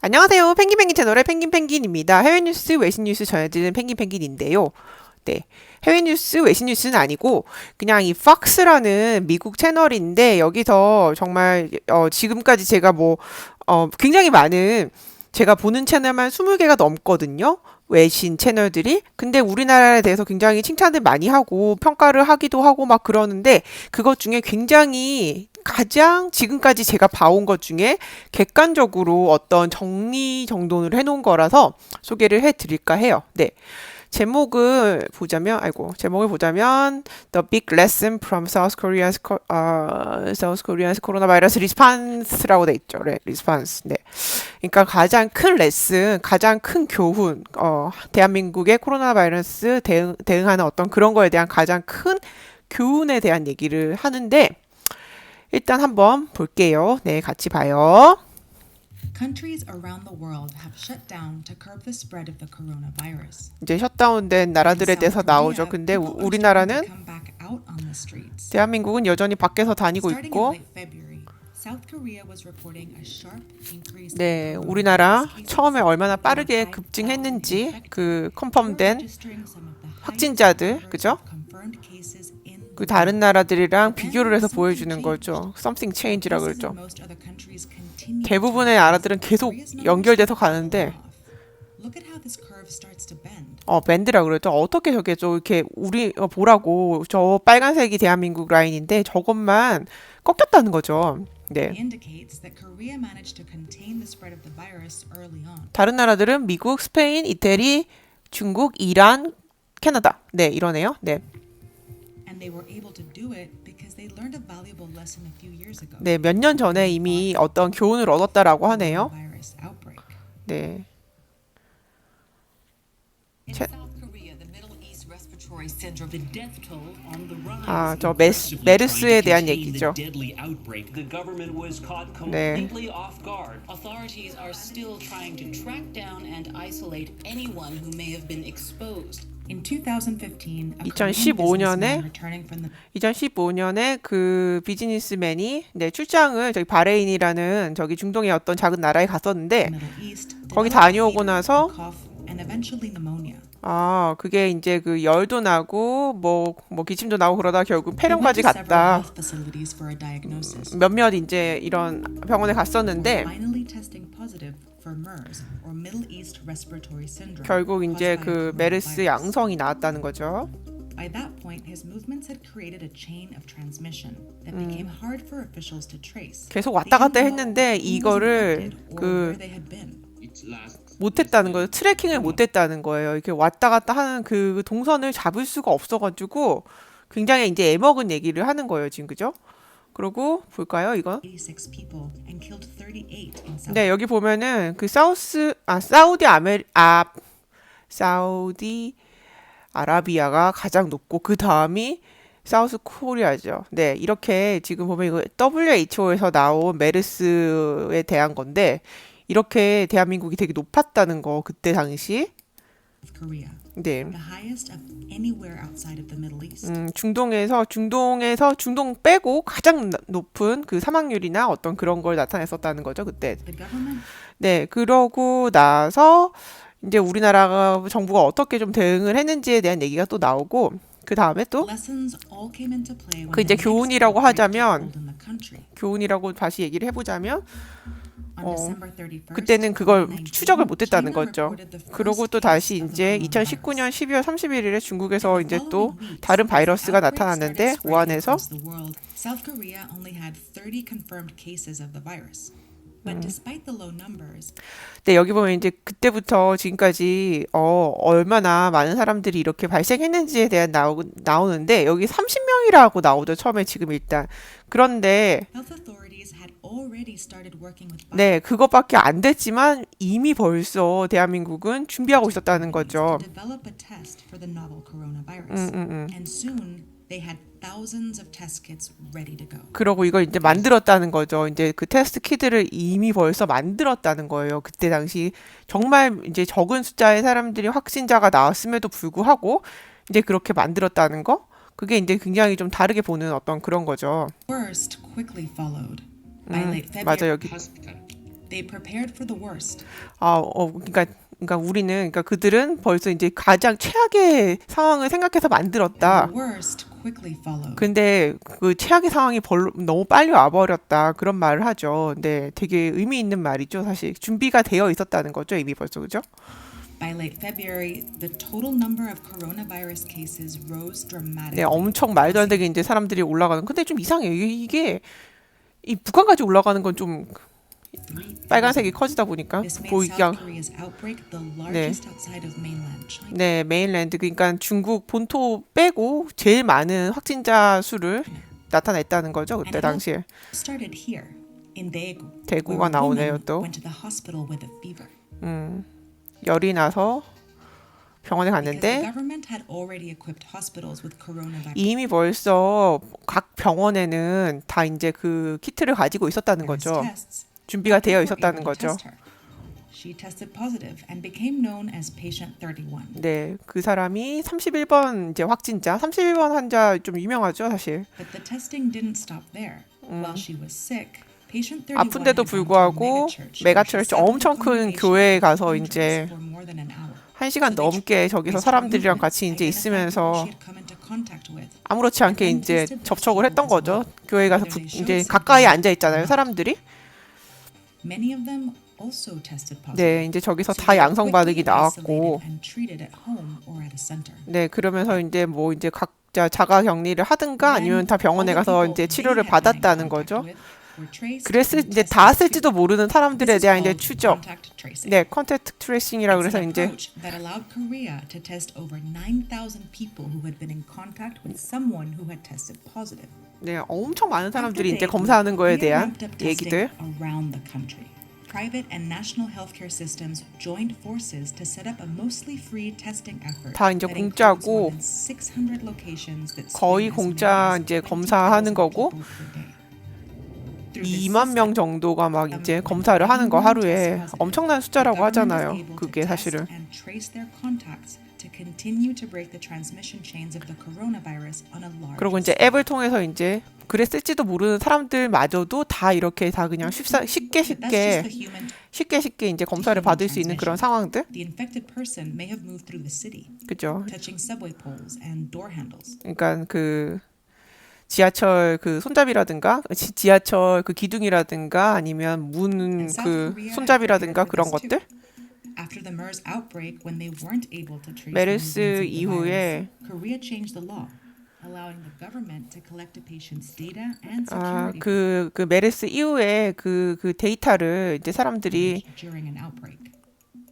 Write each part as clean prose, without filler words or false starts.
안녕하세요. 펭귄펭귄 채널의 펭귄펭귄입니다. 해외 뉴스, 외신 뉴스 전해드리는 펭귄펭귄인데요. 네. 해외 뉴스, 외신 뉴스는 아니고 그냥 이 팍스라는 미국 채널인데 여기서 정말 지금까지 제가 굉장히 많은 제가 보는 채널만 20개가 넘거든요. 외신 채널들이. 근데 우리나라에 대해서 굉장히 칭찬을 많이 하고 평가를 하기도 하고 막 그러는데 그것 중에 굉장히 가장 지금까지 제가 봐온 것 중에 객관적으로 어떤 정리 정돈을 해놓은 거라서 소개를 해드릴까 해요. 네. 제목을 보자면 The Big Lesson from South Korea's Coronavirus Response라고 돼 있죠. 네, response. 네. 그러니까 가장 큰 레슨, 가장 큰 교훈, 대한민국의 코로나 바이러스 대응하는 어떤 그런 거에 대한 가장 큰 교훈에 대한 얘기를 하는데 일단 한번 볼게요. 네, 같이 봐요. Countries around the world have shut down to curb the spread of the coronavirus. 이제 셧다운된 In 나라들에 South 대해서 나오죠. Korea, 근데 people are starting to 우리나라는 come back out on the streets. 대한민국은 여전히 밖에서 다니고 Starting in 있고 late February, South Korea was reporting a sharp increase 네, in 우리나라 coronavirus cases. 처음에 얼마나 There 빠르게 were 5,000 급증했는지 infected, 그 before 컨펌된 registering some of the highest 확진자들, numbers 그죠? of confirmed cases in the 그 다른 world. 나라들이랑 Then 비교를 해서 something 보여주는 changed. 거죠. Something change라고 Cases 그러죠. in most other countries continued to 대부분의 rise. 나라들은 계속 Korea's numbers 연결돼서 started to 가는데 fall off. Look at how this curve starts to bend. 밴드라고 그러죠. 어떻게 저게 좀 이렇게 우리 보라고 저 빨간색이 대한민국 라인인데 저것만 꺾였다는 거죠. 네. It indicates that Korea managed to contain the spread of the virus early on. 다른 나라들은 미국, 스페인, 이태리, 중국, 이란, 캐나다. 네, 이러네요. 네. And they were able to do it because they learned a valuable lesson a few years ago. 네, 몇 년 전에 이미 어떤 교훈을 얻었다라고 하네요. Virus outbreak. 네. In 체- South Korea, the Middle East Respiratory Syndrome, the death toll on the rise. 아, 저 메르스에 대한 얘기죠. Deadly outbreak. The government was caught 네. completely off guard. Authorities are still trying to track down and isolate anyone who may have been exposed. In 2015, a 2015 Korean 년에 businessman returning from the 2015년에 그 비즈니스맨이 네, 출장을 저기 바레인이라는 저기 중동의 어떤 작은 나라에 갔었는데 Middle East 거기 developed 다녀오고 fever, 나서 cough, and eventually pneumonia. 그게 이제 그 열도 나고 뭐 기침도 나고 그러다 결국 They went 폐렴까지 to several 갔다. health facilities for a diagnosis. 몇몇 이제 이런 병원에 갔었는데 Finally testing positive for MERS or Middle East Respiratory Syndrome. 결국 이제 caused by a 그 메르스 coronavirus. 양성이 나왔다는 거죠. By that point, his movements had created a chain of transmission that became hard for officials to trace. 계속 왔다 갔다 They 했는데 didn't know who was 이거를 infected or 그 where they had been. 못했다는 거예요. 트래킹을 못했다는 거예요. 이렇게 왔다 갔다 하는 그 동선을 잡을 수가 없어가지고 굉장히 이제 애먹은 얘기를 하는 거예요. 지금 그죠? 그리고 볼까요? 이거? 86 people and killed 38 in South. 네, 여기 보면은 그 사우디 아라비아가 가장 높고 그 다음이 사우스 코리아죠. 네, 이렇게 지금 보면 이거 WHO에서 나온 메르스에 대한 건데 이렇게 대한민국이 되게 높았다는 거 그때 당시. Korea, 네. the highest of anywhere outside of the Middle East. 중동 빼고 가장 높은 그 사망률이나 어떤 그런 걸 나타냈었다는 거죠, 그때. The government 네, 그러고 나서 이제 우리나라 정부가 어떻게 좀 대응을 했는지에 대한 얘기가 또 나오고 그 다음에 또 lessons all came into play when 그 이제 the next 교훈이라고 outbreak took 하자면 hold in the country. 교훈이라고 다시 얘기를 해보자면 On December 31st, 그때는 그걸 2019, 추적을 못했다는 China 거죠. reported the first 그러고 또 case 다시 of the 이제 coronavirus. 2019년 12월 31일에 중국에서 이제 또 Following weeks, 다른 as 바이러스가 outbreaks 나타났는데 started spreading 우한에서 across the world, South Korea only had 30 confirmed cases of the virus. But despite the low numbers, 네, 여기 보면 이제 그때부터 지금까지 얼마나 많은 사람들이 이렇게 발생했는지에 대한 나오는데 여기 30명이라고 나오죠. 처음에 지금 일단. 그런데 health authorities had already started working with 네, 그것밖에 안 됐지만 이미 벌써 대한민국은 준비하고 있었다는 거죠. to develop a test for the novel coronavirus. And soon they had thousands of test kits ready to go. 그러고 이걸 이제 만들었다는 거죠. 이제 그 테스트 키트를 이미 벌써 만들었다는 거예요. 그때 당시 정말 이제 적은 숫자의 사람들이 확진자가 나왔음에도 불구하고 이제 그렇게 만들었다는 거? 그게 이제 굉장히 좀 다르게 보는 어떤 그런 거죠. Worst quickly followed. By late 맞아, February, 여기. Hospital. They prepared for the worst. 그러니까 우리는, 그러니까 그들은 벌써 이제 가장 최악의 상황을 생각해서 만들었다. The worst quickly followed. 근데 그 최악의 상황이 너무 빨리 와버렸다. 그런 말을 하죠. 네, 되게 의미 있는 말이죠. 사실 준비가 되어 있었다는 거죠. 이미 벌써, 그죠? By late February, the total number of coronavirus cases rose dramatically. 네, 엄청 말도 안 되게 이제 사람들이 올라가는. 근데 좀 이상해요. 이게 이 북한까지 올라가는 건 좀 빨간색이 커지다 보니까 This made 보이기가. South Korea's outbreak the largest outside of mainland China. 네, 메인랜드, 그러니까 중국 본토 빼고 제일 많은 확진자 수를 나타냈다는 거죠. 그때 당시에. Started here in Daegu. 대구가 where a 나오네요, woman 또. went to the hospital with a fever. 열이 나서 병원에 Because the 갔는데 government had already equipped hospitals with coronavirus. 이미 벌써 각 병원에는 다 이제 그 키트를 가지고 있었다는 거죠. tests. 준비가 되어 Doctors were 있었다는 able to 거죠. test her. She tested positive and became known as patient 31. 네, 그 사람이 31번 이제 확진자, 31번 환자 좀 유명하죠, 사실. But the testing didn't stop there. While she was sick, patient 31 아픈데도 had gone to a 불구하고 megachurch 메가처치, where she sat with 엄청 the 큰 congregation 교회에 가서 hundreds 이제 for more than an hour. 1시간 넘게 저기서 사람들이랑 같이 이제 있으면서 아무렇지 않게 이제 접촉을 했던 거죠. 교회 가서 이제 가까이 앉아 있잖아요, 사람들이. Many of them also tested positive. 네, 이제 저기서 So 다 they were 양성 quickly 반응이 나왔고, isolated and treated at home or at a center. 네, 그러면서 이제 뭐 이제 각자 자가 격리를 하든가 아니면 다 병원에 가서 이제 치료를 받았다는 거죠. 그래서 이제 닿았을지도 모르는 사람들에 대한 이제 추적, 네, 컨택트 트레이싱이라고 그래서 이제 that allowed Korea to test over 9,000 people who had been in contact with someone who had tested positive. 네, 엄청 많은 사람들이 After 이제 Daegu, 검사하는 거에 Korea 대한 ramped up testing 얘기들. around the country. Private and national healthcare systems joined forces to set up a mostly free testing effort. 다 이제 that includes 공짜고 more than 600 locations that 거의 screen as 공짜 many as 이제 20,000 검사하는 거고 people per day. Through this 2만 명 system, 정도가 막 이제 검사를 하는 거 하루에 엄청난 숫자라고 하잖아요. 그게 사실은. and trace their contacts to continue to break the transmission chains of the coronavirus on a large 그리고 이제 앱을 통해서 이제 그랬을지도 모르는 사람들마저도 다 이렇게 다 그냥 쉽게 이제 검사를 받을 수 있는 그런 상황들. The infected person may have moved through the city, 그죠? touching subway poles and door handles. 그러니까 그 지하철 그 손잡이라든가 지하철 그 기둥이라든가 아니면 문 그 손잡이라든가 그런 것들. After the MERS outbreak, when they weren't able to trace 메르스 the movements of the 이후에 virus, Korea changed the law, allowing the government to collect a patient's data and 아, security 그 메르스 이후에 그 데이터를 이제 사람들이 during an outbreak.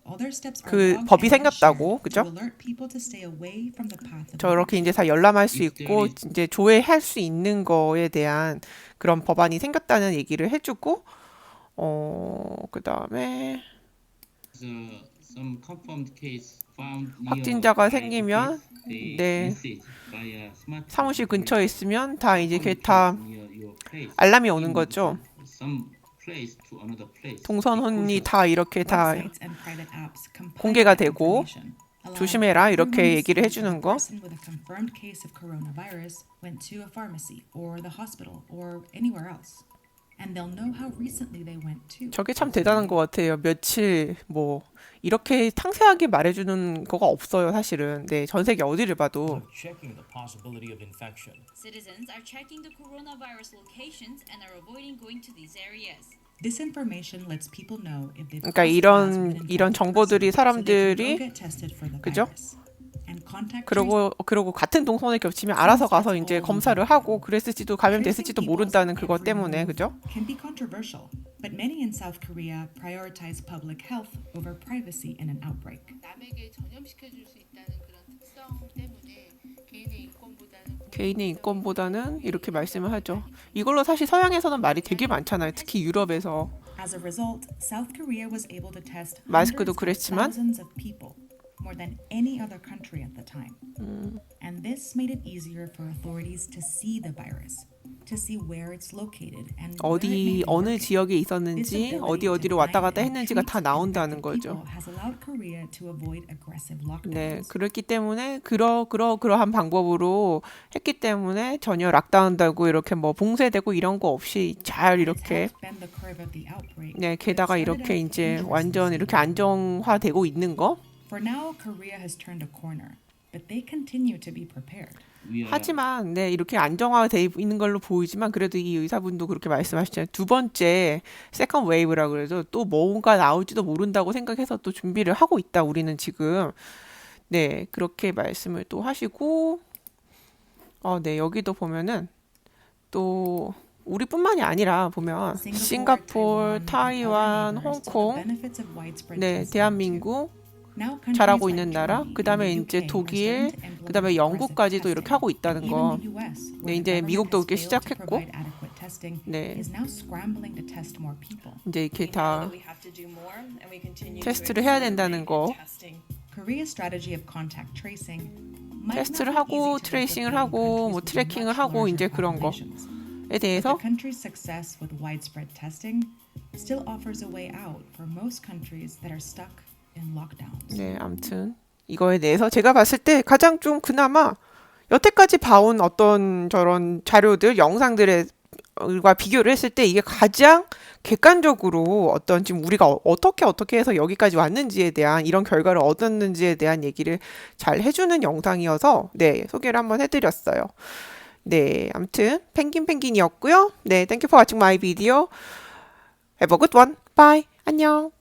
All their steps are 그 logged 법이 and 생겼다고, shared 그죠? to alert people to stay away from the path of 저렇게 이제 다 열람할 수 있고 이제 조회할 수 있는 거에 대한 그런 법안이 생겼다는 얘기를 해주고 그다음에 Some confirmed case found near 확진자가 the 생기면 the 네, message via smartphone 사무실 근처에 있으면 다 이제 from 다 near your place. 알람이 오는 거죠. Some place to another place. 동선이 다 이렇게 다 websites and private apps compile 공개가 that 되고 information, allowing 조심해라 이렇게 everyone to 얘기를 see 해주는 if a 거. person with a confirmed case of coronavirus went to a pharmacy or the hospital or anywhere else. And they'll know how recently they went to. 저게 참 대단한 것 같아요. 며칠 뭐 이렇게 상세하게 말해주는 거가 없어요, 사실은. 네, 전 세계 어디를 봐도. checking the possibility of infection. Citizens are checking the coronavirus locations and are avoiding going to these areas. This information lets people know if they've 그러니까 crossed paths with an 이런 infected 정보들이 person, so they can 사람들이 go get tested for the 그죠? virus. And contact 그리고 같은 동선에 겹치면 알아서 가서 이제 검사를 하고 그랬을지도 감염됐을지도 모른다는 그것 때문에, 그죠? can be controversial, but many in South Korea prioritize public health over privacy in an outbreak. 남에게 전염시켜줄 수 있다는 그런 특성 때문에 개인의 개인의 인권보다는 이렇게 말씀을 하죠. 이걸로 사실 서양에서는 말이 되게 많잖아요. 특히 유럽에서. As a result, South Korea was able to test 마스크도 hundreds of 그랬지만 thousands of people, more than any other country at the time. And this made it easier for authorities to see the virus, to see where it's located and where it may 어디 be 어느 working. 지역에 This 있었는지 ability 어디로 to 왔다 find 갔다 and 했는지가 다 treat 나온다는 infected 거죠. people has allowed Korea to avoid aggressive 네, lockdowns. 그렇기 때문에 그러한 방법으로 했기 때문에 전혀 락다운되고 이렇게 뭐 봉쇄되고 이런 거 없이 잘 And it's 이렇게 helped bend the curve of the outbreak. 네, but it 게다가 started 이렇게 out 이제 dangerously 완전 이렇게 slow. 안정화되고 있는 거. For now, Korea has turned a corner, but they continue to be prepared. We are 하지만 네, 이렇게 안정화돼 있는 걸로 보이지만 그래도 이 의사분도 그렇게 말씀하시잖아요. 두 번째 세컨 웨이브라고 그래도 또 뭔가 나올지도 모른다고 생각해서 또 준비를 하고 있다. 우리는 지금 네, 그렇게 말씀을 또 하시고 네, 여기도 보면은 또 우리뿐만이 아니라 보면 싱가포르, 타이완, 홍콩, 네, 대한민국 잘하고 있는 나라, 그 다음에 이제 독일, 그 다음에 영국까지도 이렇게 하고 있다는 거. 네, 이제 미국도 그렇게 시작했고, 네, 이제 이렇게 다 테스트를 해야 된다는 거. 테스트를 하고 트레이싱을 하고 뭐 트래킹을 하고 이제 그런 거에 대해서 The country's success with widespread testing still offers a way out for most countries that are stuck in lockdowns. 네, 아무튼 이거에 대해서 제가 봤을 때 가장 좀 그나마 여태까지 봐온 어떤 저런 자료들, 영상들과 비교를 했을 때 이게 가장 객관적으로 어떤 지금 우리가 어떻게 해서 여기까지 왔는지에 대한 이런 결과를 얻었는지에 대한 얘기를 잘 해주는 영상이어서 네, 소개를 한번 해드렸어요. 네, 아무튼 펭귄이었고요. 네, thank you for watching my video. Have a good one. Bye. 안녕.